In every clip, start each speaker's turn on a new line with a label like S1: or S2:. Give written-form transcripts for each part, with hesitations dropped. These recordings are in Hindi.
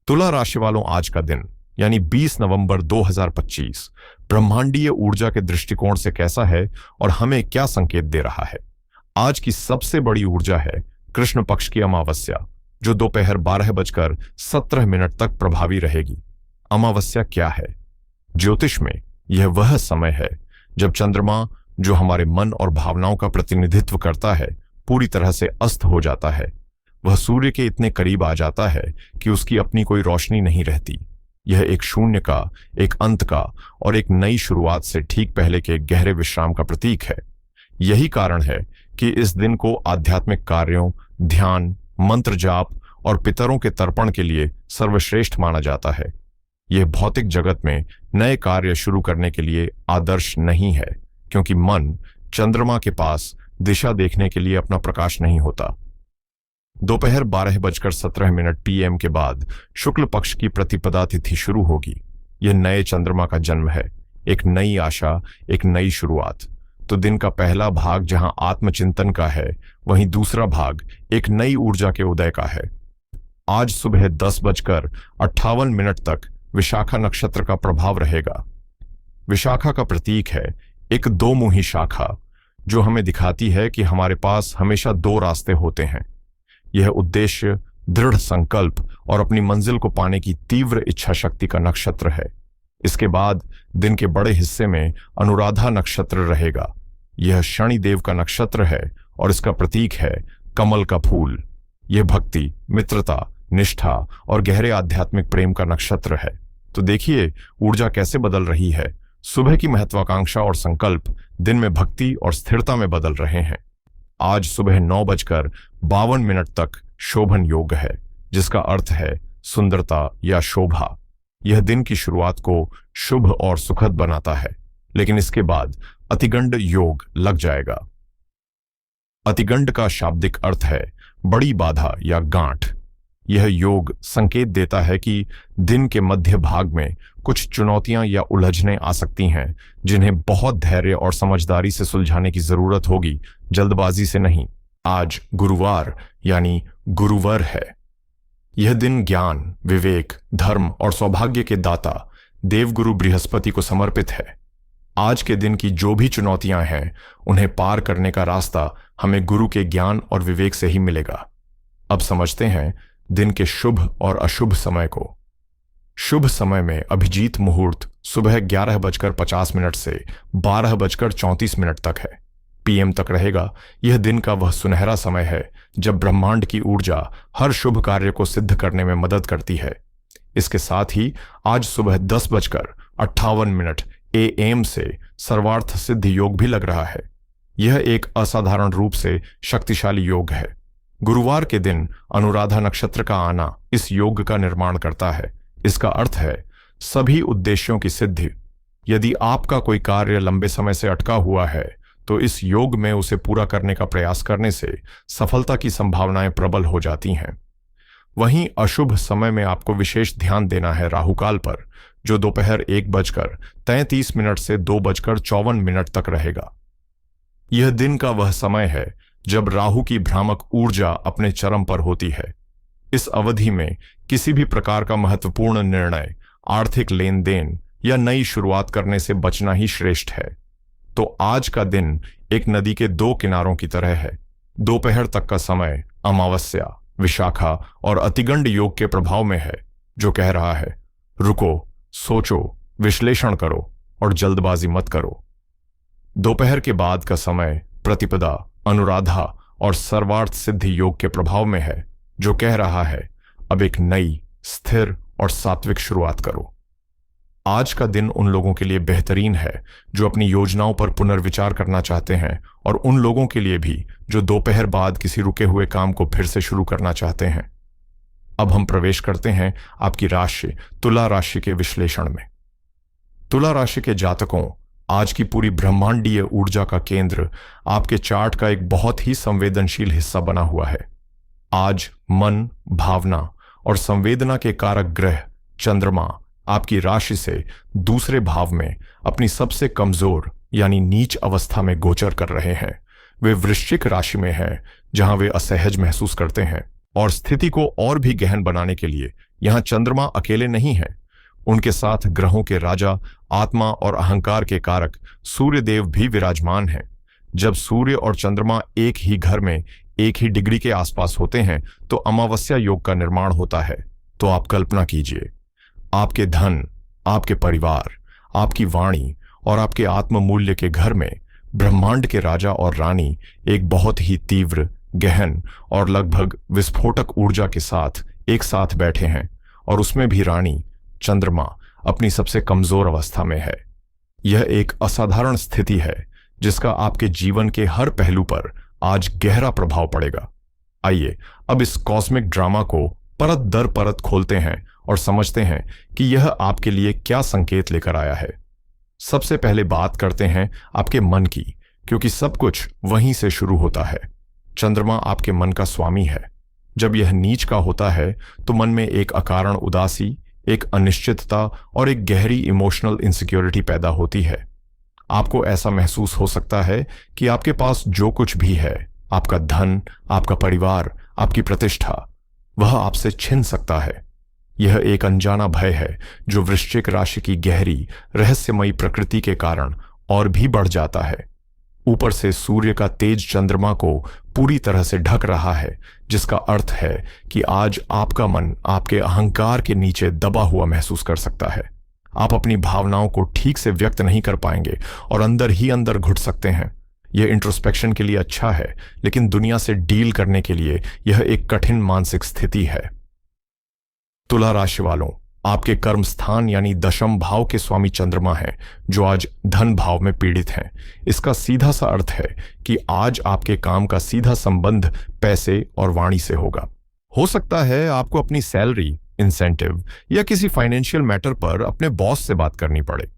S1: तुला राशि वालों, आज का दिन यानी 20 नवंबर 2025 ब्रह्मांडीय ऊर्जा के दृष्टिकोण से कैसा है और हमें क्या संकेत दे रहा है। आज की सबसे बड़ी ऊर्जा है कृष्ण पक्ष की अमावस्या, जो दोपहर 12:17 तक प्रभावी रहेगी। अमावस्या क्या है? ज्योतिष में यह वह समय है जब चंद्रमा, जो हमारे मन और भावनाओं का प्रतिनिधित्व करता है, पूरी तरह से अस्त हो जाता है। वह सूर्य के इतने करीब आ जाता है कि उसकी अपनी कोई रोशनी नहीं रहती। यह एक शून्य का, एक अंत का और एक नई शुरुआत से ठीक पहले के गहरे विश्राम का प्रतीक है। यही कारण है कि इस दिन को आध्यात्मिक कार्यों, ध्यान, मंत्र जाप और पितरों के तर्पण के लिए सर्वश्रेष्ठ माना जाता है। यह भौतिक जगत में नए कार्य शुरू करने के लिए आदर्श नहीं है, क्योंकि मन चंद्रमा के पास दिशा देखने के लिए अपना प्रकाश नहीं होता। दोपहर 12:17 PM के बाद शुक्ल पक्ष की प्रतिपदा तिथि शुरू होगी। यह नए चंद्रमा का जन्म है, एक नई आशा, एक नई शुरुआत। तो दिन का पहला भाग जहां आत्मचिंतन का है, वहीं दूसरा भाग एक नई ऊर्जा के उदय का है। आज सुबह 10:58 तक विशाखा नक्षत्र का प्रभाव रहेगा। विशाखा का प्रतीक है एक दो मुही शाखा, जो हमें दिखाती है कि हमारे पास हमेशा दो रास्ते होते हैं। यह उद्देश्य, दृढ़ संकल्प और अपनी मंजिल को पाने की तीव्र इच्छा शक्ति का नक्षत्र है। इसके बाद दिन के बड़े हिस्से में अनुराधा नक्षत्र रहेगा। यह शनिदेव का नक्षत्र है और इसका प्रतीक है कमल का फूल। यह भक्ति, मित्रता, निष्ठा और गहरे आध्यात्मिक प्रेम का नक्षत्र है। तो देखिए ऊर्जा कैसे बदल रही है। सुबह की महत्वाकांक्षा और संकल्प दिन में भक्ति और स्थिरता में बदल रहे हैं। आज सुबह 9:52 तक शोभन योग है, जिसका अर्थ है सुंदरता या शोभा। यह दिन की शुरुआत को शुभ और सुखद बनाता है, लेकिन इसके बाद अतिगंड योग लग जाएगा। अतिगंड का शाब्दिक अर्थ है बड़ी बाधा या गांठ। यह योग संकेत देता है कि दिन के मध्य भाग में कुछ चुनौतियां या उलझनें आ सकती हैं, जिन्हें बहुत धैर्य और समझदारी से सुलझाने की जरूरत होगी, जल्दबाजी से नहीं। आज गुरुवार यानी गुरुवर है। यह दिन ज्ञान, विवेक, धर्म और सौभाग्य के दाता देवगुरु बृहस्पति को समर्पित है। आज के दिन की जो भी चुनौतियां हैं, उन्हें पार करने का रास्ता हमें गुरु के ज्ञान और विवेक से ही मिलेगा। अब समझते हैं दिन के शुभ और अशुभ समय को। शुभ समय में अभिजीत मुहूर्त सुबह 11:50 से 12:34 तक है, PM तक रहेगा। यह दिन का वह सुनहरा समय है जब ब्रह्मांड की ऊर्जा हर शुभ कार्य को सिद्ध करने में मदद करती है। इसके साथ ही आज सुबह 10:58 AM से सर्वार्थ सिद्ध योग भी लग रहा है। यह एक असाधारण रूप से शक्तिशाली योग है। गुरुवार के दिन अनुराधा नक्षत्र का आना इस योग का निर्माण करता है। इसका अर्थ है सभी उद्देश्यों की सिद्धि। यदि आपका कोई कार्य लंबे समय से अटका हुआ है, तो इस योग में उसे पूरा करने का प्रयास करने से सफलता की संभावनाएं प्रबल हो जाती हैं। वहीं अशुभ समय में आपको विशेष ध्यान देना है राहुकाल पर, जो दोपहर 1:33 से 2:54 तक रहेगा। यह दिन का वह समय है जब राहु की भ्रामक ऊर्जा अपने चरम पर होती है। इस अवधि में किसी भी प्रकार का महत्वपूर्ण निर्णय, आर्थिक लेन देन या नई शुरुआत करने से बचना ही श्रेष्ठ है। तो आज का दिन एक नदी के दो किनारों की तरह है। दोपहर तक का समय अमावस्या, विशाखा और अतिगंड योग के प्रभाव में है, जो कह रहा है रुको, सोचो, विश्लेषण करो और जल्दबाजी मत करो। दोपहर के बाद का समय प्रतिपदा, अनुराधा और सर्वार्थ सिद्धि योग के प्रभाव में है, जो कह रहा है अब एक नई, स्थिर और सात्विक शुरुआत करो। आज का दिन उन लोगों के लिए बेहतरीन है जो अपनी योजनाओं पर पुनर्विचार करना चाहते हैं, और उन लोगों के लिए भी जो दोपहर बाद किसी रुके हुए काम को फिर से शुरू करना चाहते हैं। अब हम प्रवेश करते हैं आपकी राशि तुला राशि के विश्लेषण में। तुला राशि के जातकों, आज की पूरी ब्रह्मांडीय ऊर्जा का केंद्र आपके चार्ट का एक बहुत ही संवेदनशील हिस्सा बना हुआ है। आज मन, भावना और संवेदना के कारक ग्रह चंद्रमा आपकी राशि से दूसरे भाव में अपनी सबसे कमजोर यानी नीच अवस्था में गोचर कर रहे हैं। वे वृश्चिक राशि में हैं, जहां वे असहज महसूस करते हैं और स्थिति को और भी गहन बनाने के लिए यहाँ चंद्रमा अकेले नहीं है, उनके साथ ग्रहों के राजा, आत्मा और अहंकार के कारक सूर्य देव भी विराजमान हैं। जब सूर्य और चंद्रमा एक ही घर में एक ही डिग्री के आसपास होते हैं तो अमावस्या योग का निर्माण होता है। तो आप कल्पना कीजिए, आपके धन, आपके परिवार, आपकी वाणी और आपके आत्ममूल्य के घर में ब्रह्मांड के राजा और रानी एक बहुत ही तीव्र, गहन और लगभग विस्फोटक ऊर्जा के साथ एक साथ बैठे हैं, और उसमें भी रानी चंद्रमा अपनी सबसे कमजोर अवस्था में है। यह एक असाधारण स्थिति है जिसका आपके जीवन के हर पहलू पर आज गहरा प्रभाव पड़ेगा। आइए अब इस कॉस्मिक ड्रामा को परत दर परत खोलते हैं और समझते हैं कि यह आपके लिए क्या संकेत लेकर आया है। सबसे पहले बात करते हैं आपके मन की, क्योंकि सब कुछ वहीं से शुरू होता है। चंद्रमा आपके मन का स्वामी है। जब यह नीच का होता है तो मन में एक अकारण उदासी, एक अनिश्चितता और एक गहरी इमोशनल इनसिक्योरिटी पैदा होती है। आपको ऐसा महसूस हो सकता है कि आपके पास जो कुछ भी है, आपका धन, आपका परिवार, आपकी प्रतिष्ठा, वह आपसे छिन सकता है। यह एक अनजाना भय है जो वृश्चिक राशि की गहरी रहस्यमयी प्रकृति के कारण और भी बढ़ जाता है। ऊपर से सूर्य का तेज चंद्रमा को पूरी तरह से ढक रहा है, जिसका अर्थ है कि आज आपका मन आपके अहंकार के नीचे दबा हुआ महसूस कर सकता है। आप अपनी भावनाओं को ठीक से व्यक्त नहीं कर पाएंगे और अंदर ही अंदर घुट सकते हैं। यह इंट्रोस्पेक्शन के लिए अच्छा है, लेकिन दुनिया से डील करने के लिए यह एक कठिन मानसिक स्थिति है। तुला राशि वालों, आपके कर्म स्थान यानी दशम भाव के स्वामी चंद्रमा हैं, जो आज धन भाव में पीड़ित हैं। इसका सीधा सा अर्थ है कि आज आपके काम का सीधा संबंध पैसे और वाणी से होगा। हो सकता है आपको अपनी सैलरी, इंसेंटिव या किसी फाइनेंशियल मैटर पर अपने बॉस से बात करनी पड़े।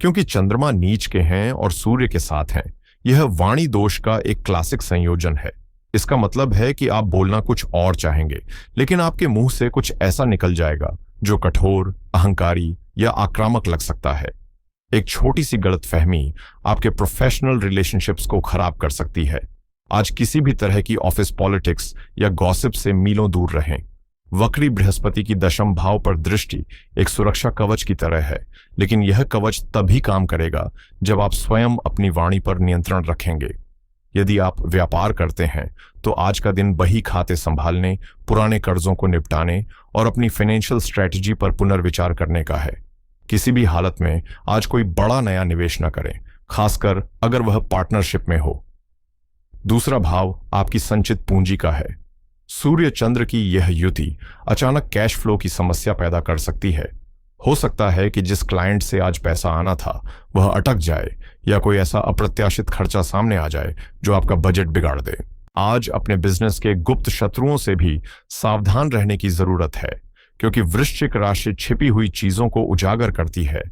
S1: क्योंकि चंद्रमा नीच के हैं और सूर्य के साथ हैं, यह वाणी दोष का एक क्लासिक संयोजन है। इसका मतलब है कि आप बोलना कुछ और चाहेंगे, लेकिन आपके मुंह से कुछ ऐसा निकल जाएगा जो कठोर, अहंकारी या आक्रामक लग सकता है। एक छोटी सी गलतफहमी आपके प्रोफेशनल रिलेशनशिप्स को खराब कर सकती है। आज किसी भी तरह की ऑफिस पॉलिटिक्स या गॉसिप से मीलों दूर रहें। वक्री बृहस्पति की दशम भाव पर दृष्टि एक सुरक्षा कवच की तरह है, लेकिन यह कवच तभी काम करेगा जब आप स्वयं अपनी वाणी पर नियंत्रण रखेंगे। यदि आप व्यापार करते हैं तो आज का दिन बही खाते संभालने, पुराने कर्जों को निपटाने और अपनी फाइनेंशियल स्ट्रेटजी पर पुनर्विचार करने का है। किसी भी हालत में आज कोई बड़ा नया निवेश न करें, खासकर अगर वह पार्टनरशिप में हो। दूसरा भाव आपकी संचित पूंजी का है। सूर्य चंद्र की यह युति अचानक कैश फ्लो की समस्या पैदा कर सकती है। हो सकता है कि जिस क्लाइंट से आज पैसा आना था वह अटक जाए, या कोई ऐसा अप्रत्याशित खर्चा सामने आ जाए जो आपका बजट बिगाड़ दे। आज अपने बिजनेस के गुप्त शत्रुओं से भी सावधान रहने की जरूरत है, क्योंकि वृश्चिक राशि छिपी हुई चीजों को उजागर करती है।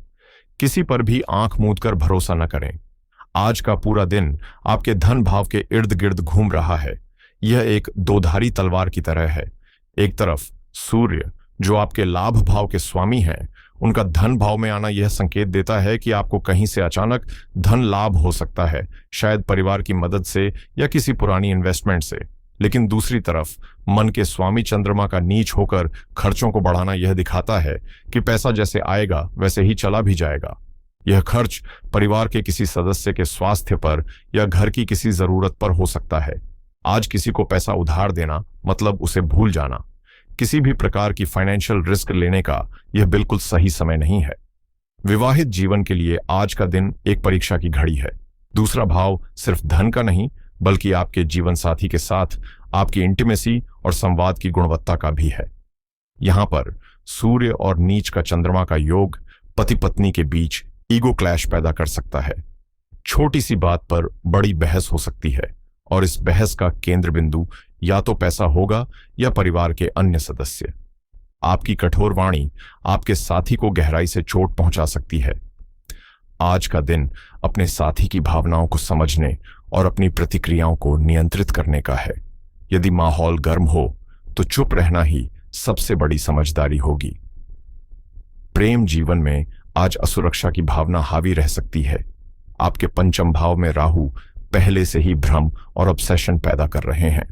S1: किसी पर भी आंख मूंद कर भरोसा न करें। आज का पूरा दिन आपके धन भाव के इर्द गिर्द घूम रहा है। यह एक दोधारी तलवार की तरह है। एक तरफ सूर्य, जो आपके लाभ भाव के स्वामी हैं, उनका धन भाव में आना यह संकेत देता है कि आपको कहीं से अचानक धन लाभ हो सकता है, शायद परिवार की मदद से या किसी पुरानी इन्वेस्टमेंट से। लेकिन दूसरी तरफ मन के स्वामी चंद्रमा का नीच होकर खर्चों को बढ़ाना यह दिखाता है कि पैसा जैसे आएगा वैसे ही चला भी जाएगा। यह खर्च परिवार के किसी सदस्य के स्वास्थ्य पर या घर की किसी जरूरत पर हो सकता है। आज किसी को पैसा उधार देना मतलब उसे भूल जाना। किसी भी प्रकार की फाइनेंशियल रिस्क लेने का यह बिल्कुल सही समय नहीं है। विवाहित जीवन के लिए आज का दिन एक परीक्षा की घड़ी है। दूसरा भाव सिर्फ धन का नहीं, बल्कि आपके जीवन साथी के साथ आपकी इंटीमेसी और संवाद की गुणवत्ता का भी है। यहां पर सूर्य और नीच का चंद्रमा का योग पति पत्नी के बीच ईगो क्लैश पैदा कर सकता है। छोटी सी बात पर बड़ी बहस हो सकती है, और इस बहस का केंद्र बिंदु या तो पैसा होगा या परिवार के अन्य सदस्य। आपकी कठोर वाणी आपके साथी को गहराई से चोट पहुंचा सकती है। आज का दिन अपने साथी की भावनाओं को समझने और अपनी प्रतिक्रियाओं को नियंत्रित करने का है। यदि माहौल गर्म हो तो चुप रहना ही सबसे बड़ी समझदारी होगी। प्रेम जीवन में आज असुरक्षा की भावना हावी रह सकती है। आपके पंचम भाव में राहु पहले से ही भ्रम और ऑब्सेशन पैदा कर रहे हैं।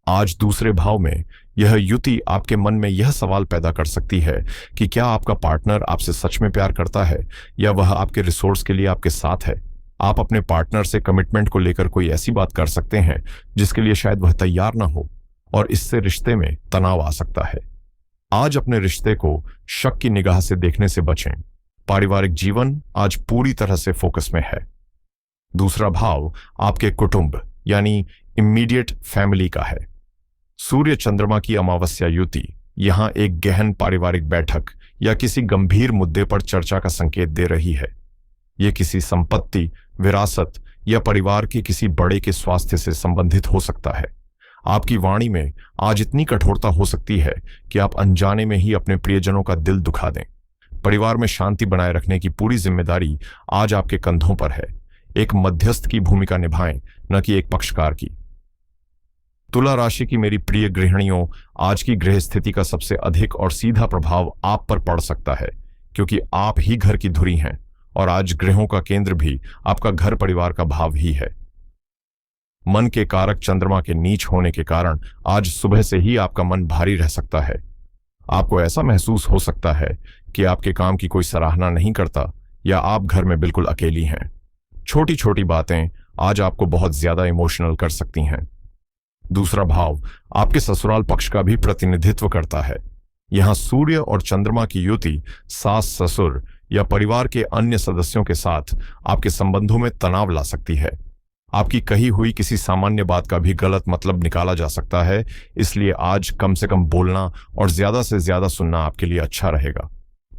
S1: आज दूसरे भाव में यह युति आपके मन में यह सवाल पैदा कर सकती है कि क्या आपका पार्टनर आपसे सच में प्यार करता है या वह आपके रिसोर्स के लिए आपके साथ है। आप अपने पार्टनर से कमिटमेंट को लेकर कोई ऐसी बात कर सकते हैं जिसके लिए शायद वह तैयार ना हो, और इससे रिश्ते में तनाव आ सकता है। आज अपने रिश्ते को शक की निगाह से देखने से बचें। पारिवारिक जीवन आज पूरी तरह से फोकस में है। दूसरा भाव आपके कुटुंब यानी इमीडिएट फैमिली का है। सूर्य चंद्रमा की अमावस्या युति यहां एक गहन पारिवारिक बैठक या किसी गंभीर मुद्दे पर चर्चा का संकेत दे रही है। यह किसी संपत्ति, विरासत या परिवार के किसी बड़े के स्वास्थ्य से संबंधित हो सकता है। आपकी वाणी में आज इतनी कठोरता हो सकती है कि आप अनजाने में ही अपने प्रियजनों का दिल दुखा दें। परिवार में शांति बनाए रखने की पूरी जिम्मेदारी आज आपके कंधों पर है। एक मध्यस्थ की भूमिका निभाएं, न कि एक पक्षकार की। तुला राशि की मेरी प्रिय गृहिणियों, आज की गृह स्थिति का सबसे अधिक और सीधा प्रभाव आप पर पड़ सकता है, क्योंकि आप ही घर की धुरी हैं और आज ग्रहों का केंद्र भी आपका घर परिवार का भाव ही है। मन के कारक चंद्रमा के नीच होने के कारण आज सुबह से ही आपका मन भारी रह सकता है। आपको ऐसा महसूस हो सकता है कि आपके काम की कोई सराहना नहीं करता या आप घर में बिल्कुल अकेली हैं। छोटी छोटी बातें आज आपको बहुत ज्यादा इमोशनल कर सकती हैं। दूसरा भाव आपके ससुराल पक्ष का भी प्रतिनिधित्व करता है। यहां सूर्य और चंद्रमा की युति सास ससुर या परिवार के अन्य सदस्यों के साथ आपके संबंधों में तनाव ला सकती है। आपकी कही हुई किसी सामान्य बात का भी गलत मतलब निकाला जा सकता है, इसलिए आज कम से कम बोलना और ज्यादा से ज्यादा सुनना आपके लिए अच्छा रहेगा।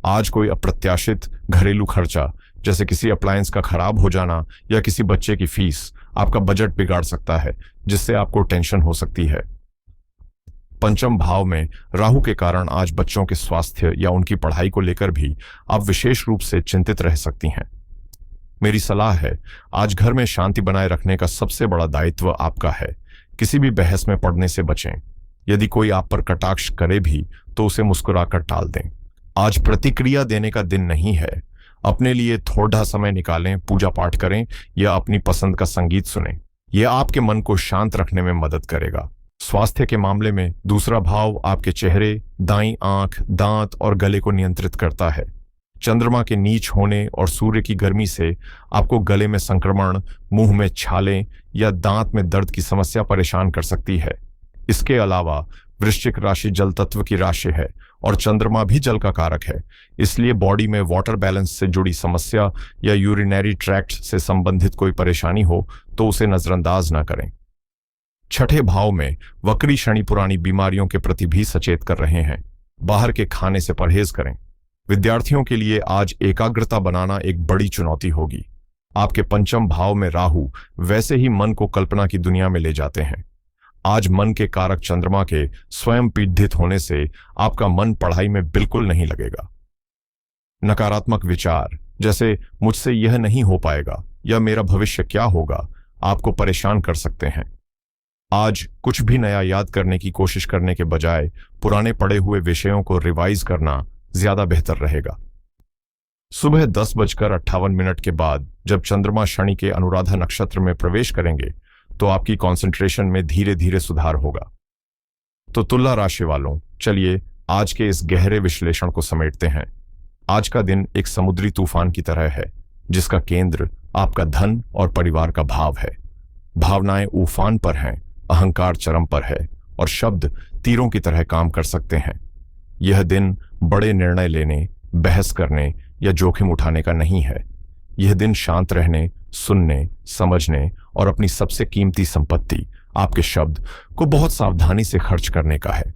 S1: आज कोई अप्रत्याशित घरेलू खर्चा जैसे किसी अप्लायंस का खराब हो जाना या किसी बच्चे की फीस आपका बजट बिगाड़ सकता है, जिससे आपको टेंशन हो सकती है। पंचम भाव में राहु के कारण आज बच्चों के स्वास्थ्य या उनकी पढ़ाई को लेकर भी आप विशेष रूप से चिंतित रह सकती हैं। मेरी सलाह है, आज घर में शांति बनाए रखने का सबसे बड़ा दायित्व आपका है। किसी भी बहस में पड़ने से बचें। यदि कोई आप पर कटाक्ष करे भी तो उसे मुस्कुराकर टाल दें। आज प्रतिक्रिया देने का दिन नहीं है। अपने लिए थोड़ा समय निकालें, पूजा पाठ करें या अपनी पसंद का संगीत सुनें। यह आपके मन को शांत रखने में मदद करेगा। स्वास्थ्य के मामले में दूसरा भाव आपके चेहरे, दाईं आंख, दांत और गले को नियंत्रित करता है। चंद्रमा के नीच होने और सूर्य की गर्मी से आपको गले में संक्रमण, मुंह में छाले या दांत में दर्द की समस्या परेशान कर सकती है। इसके अलावा वृश्चिक राशि जल तत्व की राशि है और चंद्रमा भी जल का कारक है, इसलिए बॉडी में वाटर बैलेंस से जुड़ी समस्या या यूरिनरी ट्रैक्ट से संबंधित कोई परेशानी हो तो उसे नजरअंदाज न करें। छठे भाव में वक्री शनि पुरानी बीमारियों के प्रति भी सचेत कर रहे हैं। बाहर के खाने से परहेज करें। विद्यार्थियों के लिए आज एकाग्रता बनाना एक बड़ी चुनौती होगी। आपके पंचम भाव में राहु वैसे ही मन को कल्पना की दुनिया में ले जाते हैं। आज मन के कारक चंद्रमा के स्वयं पीड़ित होने से आपका मन पढ़ाई में बिल्कुल नहीं लगेगा। नकारात्मक विचार जैसे मुझसे यह नहीं हो पाएगा या मेरा भविष्य क्या होगा आपको परेशान कर सकते हैं। आज कुछ भी नया याद करने की कोशिश करने के बजाय पुराने पढ़े हुए विषयों को रिवाइज करना ज्यादा बेहतर रहेगा। सुबह 10:58 के बाद जब चंद्रमा शनि के अनुराधा नक्षत्र में प्रवेश करेंगे तो आपकी कंसंट्रेशन में धीरे धीरे सुधार होगा। तो तुला राशि वालों, चलिए आज के इस गहरे विश्लेषण को समेटते हैं। आज का दिन एक समुद्री तूफान की तरह है, जिसका केंद्र आपका धन और परिवार का भाव है। भावनाएं उफान पर हैं, अहंकार चरम पर है और शब्द तीरों की तरह काम कर सकते हैं। यह दिन बड़े निर्णय लेने, बहस करने या जोखिम उठाने का नहीं है। यह दिन शांत रहने, सुनने, समझने और अपनी सबसे कीमती संपत्ति आपके शब्द को बहुत सावधानी से खर्च करने का है।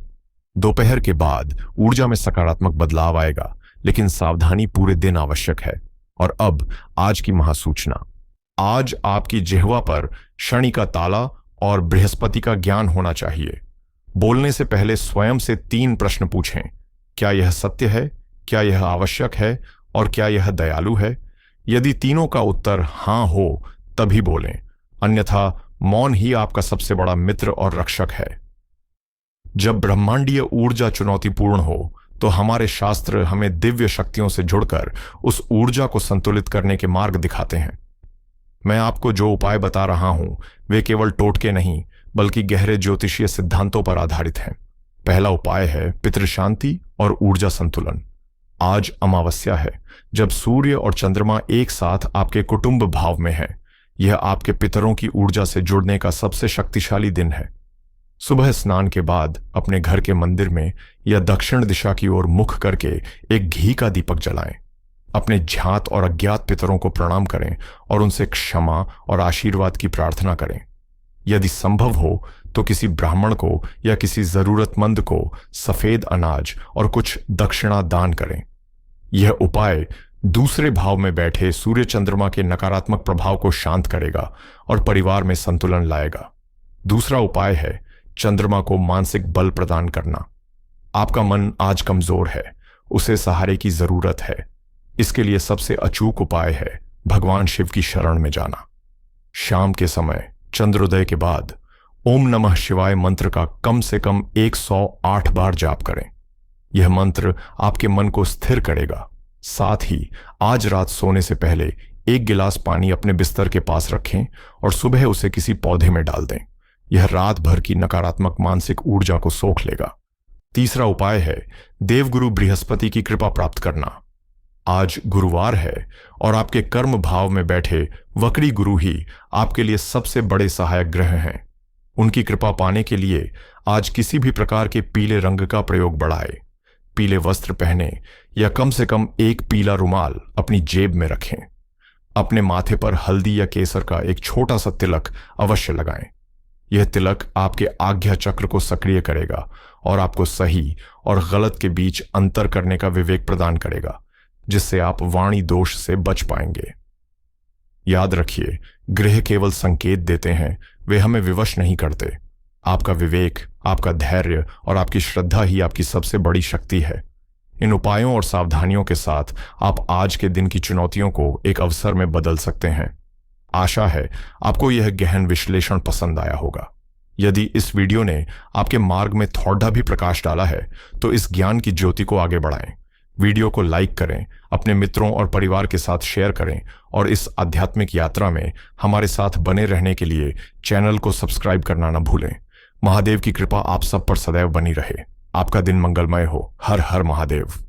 S1: दोपहर के बाद ऊर्जा में सकारात्मक बदलाव आएगा, लेकिन सावधानी पूरे दिन आवश्यक है। और अब आज की महासूचना। आज आपकी जिह्वा पर शनि का ताला और बृहस्पति का ज्ञान होना चाहिए। बोलने से पहले स्वयं से 3 प्रश्न पूछें। क्या यह सत्य है? क्या यह आवश्यक है? और क्या यह दयालु है? यदि तीनों का उत्तर हां हो तभी बोलें, अन्यथा मौन ही आपका सबसे बड़ा मित्र और रक्षक है। जब ब्रह्मांडीय ऊर्जा चुनौतीपूर्ण हो तो हमारे शास्त्र हमें दिव्य शक्तियों से जुड़कर उस ऊर्जा को संतुलित करने के मार्ग दिखाते हैं। मैं आपको जो उपाय बता रहा हूं वे केवल टोटके नहीं बल्कि गहरे ज्योतिषीय सिद्धांतों पर आधारित हैं। पहला उपाय है पितृशांति और ऊर्जा संतुलन। आज अमावस्या है, जब सूर्य और चंद्रमा एक साथ आपके कुटुंब भाव में है। यह आपके पितरों की ऊर्जा से जुड़ने का सबसे शक्तिशाली दिन है। सुबह स्नान के बाद अपने घर के मंदिर में या दक्षिण दिशा की ओर मुख करके एक घी का दीपक जलाएं। अपने ज्ञात और अज्ञात पितरों को प्रणाम करें और उनसे क्षमा और आशीर्वाद की प्रार्थना करें। यदि संभव हो तो किसी ब्राह्मण को या किसी जरूरतमंद को सफेद अनाज और कुछ दक्षिणा दान करें। यह उपाय दूसरे भाव में बैठे सूर्य चंद्रमा के नकारात्मक प्रभाव को शांत करेगा और परिवार में संतुलन लाएगा। दूसरा उपाय है चंद्रमा को मानसिक बल प्रदान करना। आपका मन आज कमजोर है, उसे सहारे की जरूरत है। इसके लिए सबसे अचूक उपाय है भगवान शिव की शरण में जाना। शाम के समय चंद्रोदय के बाद ओम नमः शिवाय मंत्र का कम से कम 108 बार जाप करें। यह मंत्र आपके मन को स्थिर करेगा। साथ ही आज रात सोने से पहले 1 गिलास पानी अपने बिस्तर के पास रखें और सुबह उसे किसी पौधे में डाल दें। यह रात भर की नकारात्मक मानसिक ऊर्जा को सोख लेगा। तीसरा उपाय है देवगुरु बृहस्पति की कृपा प्राप्त करना। आज गुरुवार है और आपके कर्म भाव में बैठे वक्री गुरु ही आपके लिए सबसे बड़े सहायक ग्रह हैं। उनकी कृपा पाने के लिए आज किसी भी प्रकार के पीले रंग का प्रयोग बढ़ाएं। पीले वस्त्र पहने या कम से कम एक पीला रुमाल अपनी जेब में रखें। अपने माथे पर हल्दी या केसर का एक छोटा सा तिलक अवश्य लगाएं। यह तिलक आपके आज्ञा चक्र को सक्रिय करेगा और आपको सही और गलत के बीच अंतर करने का विवेक प्रदान करेगा, जिससे आप वाणी दोष से बच पाएंगे। याद रखिए, ग्रह केवल संकेत देते हैं, वे हमें विवश नहीं करते। आपका विवेक, आपका धैर्य और आपकी श्रद्धा ही आपकी सबसे बड़ी शक्ति है। इन उपायों और सावधानियों के साथ आप आज के दिन की चुनौतियों को एक अवसर में बदल सकते हैं। आशा है आपको यह गहन विश्लेषण पसंद आया होगा। यदि इस वीडियो ने आपके मार्ग में थोड़ा भी प्रकाश डाला है तो इस ज्ञान की ज्योति को आगे बढ़ाएं। वीडियो को लाइक करें, अपने मित्रों और परिवार के साथ शेयर करें और इस आध्यात्मिक यात्रा में हमारे साथ बने रहने के लिए चैनल को सब्सक्राइब करना न भूलें। महादेव की कृपा आप सब पर सदैव बनी रहे। आपका दिन मंगलमय हो। हर हर महादेव।